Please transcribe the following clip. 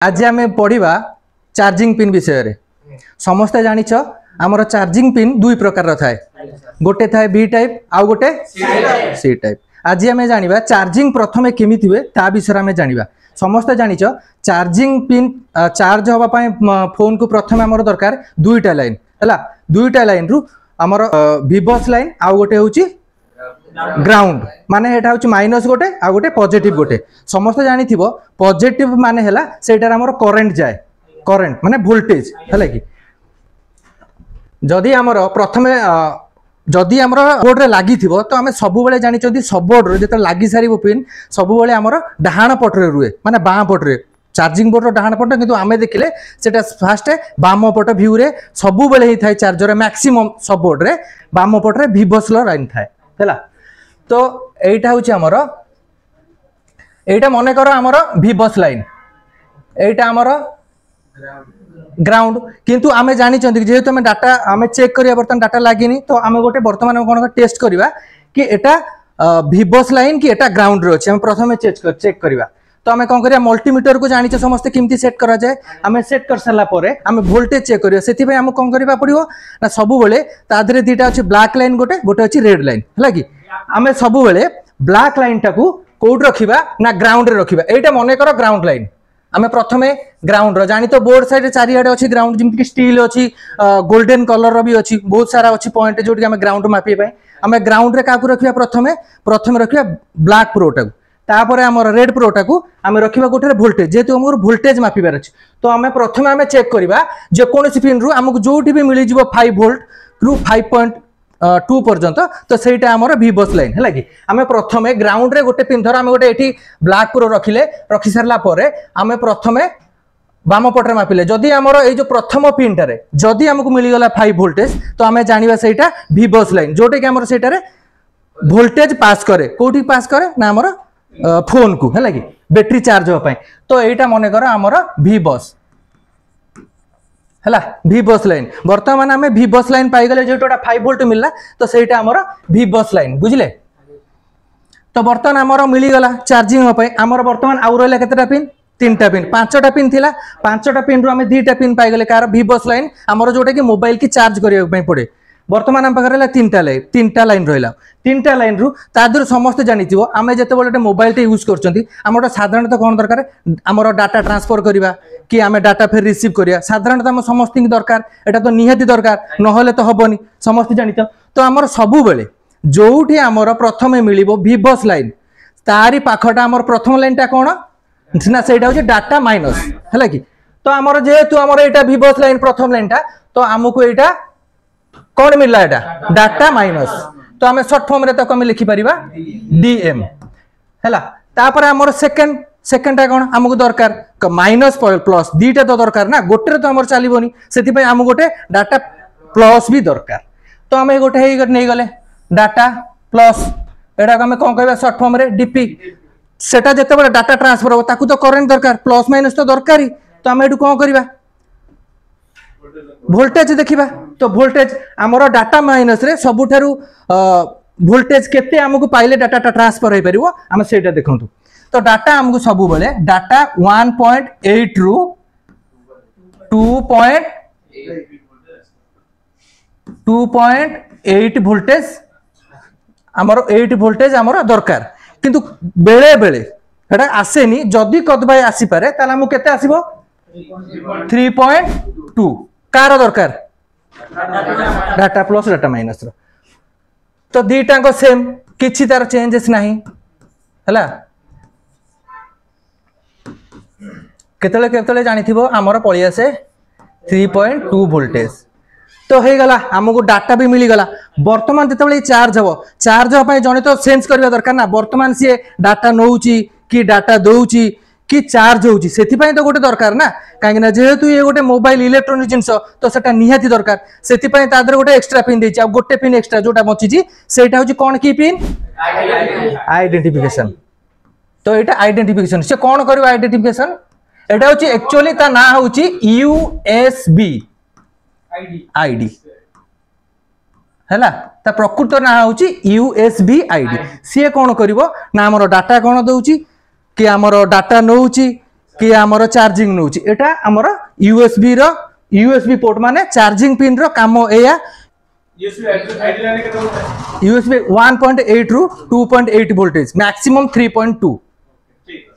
आज आम पढ़ा चार्जिंग पिन विषय रे। समस्ते जानिछ आमर चार्जिंग पिन दुई प्रकार थाए, गोटे थाए बी टाइप आउ गोटे सी टाइप। आज आम जानिबा चार्जिंग प्रथमे केमिति हुए ता विषय आम जानिबा। समस्ते जानिछ चार्जिंग पिन चार्ज होबा पय फोन को प्रथमे आमर दरकार दुईटा लाइन हैला। दुईटा लाइन रु आमर विबस लाइन आउ गोटे होची ग्राउंड, माने एटा होची माइनस गोटे आ गोटे पॉजिटिव गोटे। समस्त जानि थिबो पॉजिटिव माने हैला सेटार हमर करंट जाय, करंट माने वोल्टेज हैला कि जदी हमर प्रथमे जदी हमर बोर्ड रे लागि थिबो तो हमें सब बेले जानि चंदी सब बोर्ड रे जेता लागि सारिबो पिन सब बेले हमर डाहाण पट रे रुए, माने बाम पट रे चार्जिंग बोर्ड रो डाहाण पट। किंतु आमे देखिले सेटा फास्ट बाम पट व्यू रे सब बेले ही थाय चार्जर मैक्सिमम सब बोर्ड रे बाम पट रे विबस लो लाइन थाय हैला। तो एटा होची हमर एटा मने करो हमर विबस लाइन, एटा हमर ग्राउंड। किंतु आमे जानि चंदी जेहेतु हमें डाटा आमे चेक करिया बर्तन डाटा लागिनी तो आमे गोटे वर्तमान कोन टेस्ट करिवा कि एटा विबस लाइन कि एटा ग्राउंड रे अछि। हम प्रथमे चेक करिवा तो आमे कोन करिया मल्टीमीटर को जानि छ समस्त किमती सेट करा जाय। आमे सेट कर सरला परे आमे वोल्टेज चेक करिया, सेति भाई हम कोन करिवा पड़ियो ना सबु बेले ता धरे दीटा अछि ब्लैक लाइन गोटे गोटे अछि रेड लाइन हैला कि आमे सबु बेले ब्लैक लाइन टाकू कोड रखिबा ना ग्राउंड रे रखिबा। एटा मने करो ग्राउंड लाइन आमे प्रथमे ग्राउंड रो जानि तो बोर्ड साइड रे चारि आडे अछि ग्राउंड, जिमति कि स्टील अछि गोल्डन कलर रो भी अछि बहुत सारा अछि पॉइंट जोटि आमे ग्राउंड मापी पाए। आमे ग्राउंड रे काकू रखिबा प्रथमे रखिबा ब्लैक प्रो टाकू, तापर हमर रेड प्रो टाकू आमे रखिबा गोटे वोल्टेज। जेतु हमर वोल्टेज मापिबार अछि तो आमे प्रथमे आमे चेक करिबा जे कोनोसी पिन रु हमकु जोटि भी मिलि जिवो 5 वोल्ट रु 5.2 पर्यंत तो सेटा हमर विबस लाइन हैला कि आमे प्रथमे ग्राउंड रे गोटे पिन धर आमे गोटे एठी ब्लैक प्रो रखि सरला परे आमे प्रथमे बाम पटरे मापिले जदी हमर ए जो प्रथम पिन टारे जदी हमकु मिलि गला 5 वोल्टेज तो आमे जानिबा सेटा विबस लाइन, जोटे कि हमर सेटा रे वोल्टेज पास करे। कोठी पास करे ना हमर फोन को हैला कि बैटरी चार्ज हो पाए। तो एटा मने कर हमर विबस हैला विबस लाइन। वर्तमान आमे विबस लाइन पाई गले जेटोटा 5 वोल्ट मिलला तो सेटा हमर विबस लाइन बुझिले। तो वर्तमान हमर मिली गला चार्जिंग हो पाए। हमर वर्तमान आउ रहला केतेटा पिन तीनटा पिन, पांचटा पिन थिला, पांचटा पिन रु हमें दुईटा पिन पाई गले कार विबस लाइन हमर जोटा कि मोबाइल की चार्ज करिया पय पड़े। वर्तमान हम पाखरे तीनटा लाइन रहिला, तीनटा लाइन रु तादर समस्त जानिथिबो आमे जते बोले मोबाइल टे यूज करचंती हमर साधारणतः कोन दरकार हमर डाटा ट्रांसफर करिबा कि आमे डाटा फिर रिसीव करिया साधारणतः हम समस्त की दरकार, एटा तो निहाती दरकार नहले तो हबनी समस्त जानिथ। तो हमर सबु बेले जोठी हमर प्रथमे मिलिबो विबस लाइन तारी पाखटा हमर प्रथम लाइनटा कोन ना सेटा होची डाटा माइनस हैला कि। तो हमर जेहेतु हमर एटा विबस लाइन प्रथम लाइनटा तो हमकु एटा कौन मिलला एटा डाटा माइनस। तो हमें शॉर्ट फॉर्म रे तक हम लिखि परिबा डीएम हैला। तापर हमर सेकंडटा कोन हमकु दरकार माइनस प्लस दीटा तो दरकार ना, गोटे रे तो हमर चलीबोनी सेति पय हम गोटे डाटा प्लस भी दरकार। तो हमें गोटे हे नै गले डाटा प्लस एटा हम कोन कहबा शॉर्ट फॉर्म रे डीपी। सेटा जते बडा डाटा ट्रांसफर हो ताकू तो करंट दरकार प्लस माइनस तो दरकारी। तो हम एटू कोन करिबा वोल्टेज देखिबा। तो वोल्टेज हमर डाटा माइनस रे सबुठारु वोल्टेज केते हमकु पाइले डाटा ट्रांसफर होई परिबो हम सेटा देखंतु। तो डाटा हमकु सबु बेले डाटा 1.8 रु 2.8 वोल्टेज हमर 8 वोल्टेज हमर दरकार। किंतु बेले बेले एटा आसेनी, जदी कदबाय आसी पारे ताला हमकु केते आसीबो 3.2 कार दरकार data plus data minus rho. तो दीटा को सेम किछि तार चेंजेस नाही हैला। केतले केतले जानिथिबो हमर पळि आसे 3.2 वोल्टेज। तो हे गला हमकु डाटा भी मिली गला। वर्तमान जतबेले चार्ज हो पाए जने तो सेंस करबा दरकार ना वर्तमान सी डाटा नउची कि डाटा दउची कि चार्ज होउची सेति पय तो गोटे दरकार ना। काहे ना जेहेतु ये गोटे मोबाइल इलेक्ट्रॉनिक जिंस तो सेटा निहाती दरकार सेति पय तादर गोटे एक्स्ट्रा पिन देछि आ गोटे पिन एक्स्ट्रा जोटा बचिछि सेटा होची कोन की पिन आइडेंटिफिकेशन। तो एटा आइडेंटिफिकेशन से कोन करबा आइडेंटिफिकेशन एटा होची एक्चुअली ता ना होची यूएसबी आईडी हैला। ता प्रकृत ना होची यूएसबी आईडी। सी कोन करिवो ना हमर डाटा कोन दउची कि हमर डाटा नउची कि आमर चार्जिंग नौ एटा आमर यूएसबी रो यूएसबी पोर्ट माने चार्जिंग पिन रो काम एया यूएसबी 1.8 रु 2.8 वोल्टेज मैक्सिमम 3.2 ठीक है।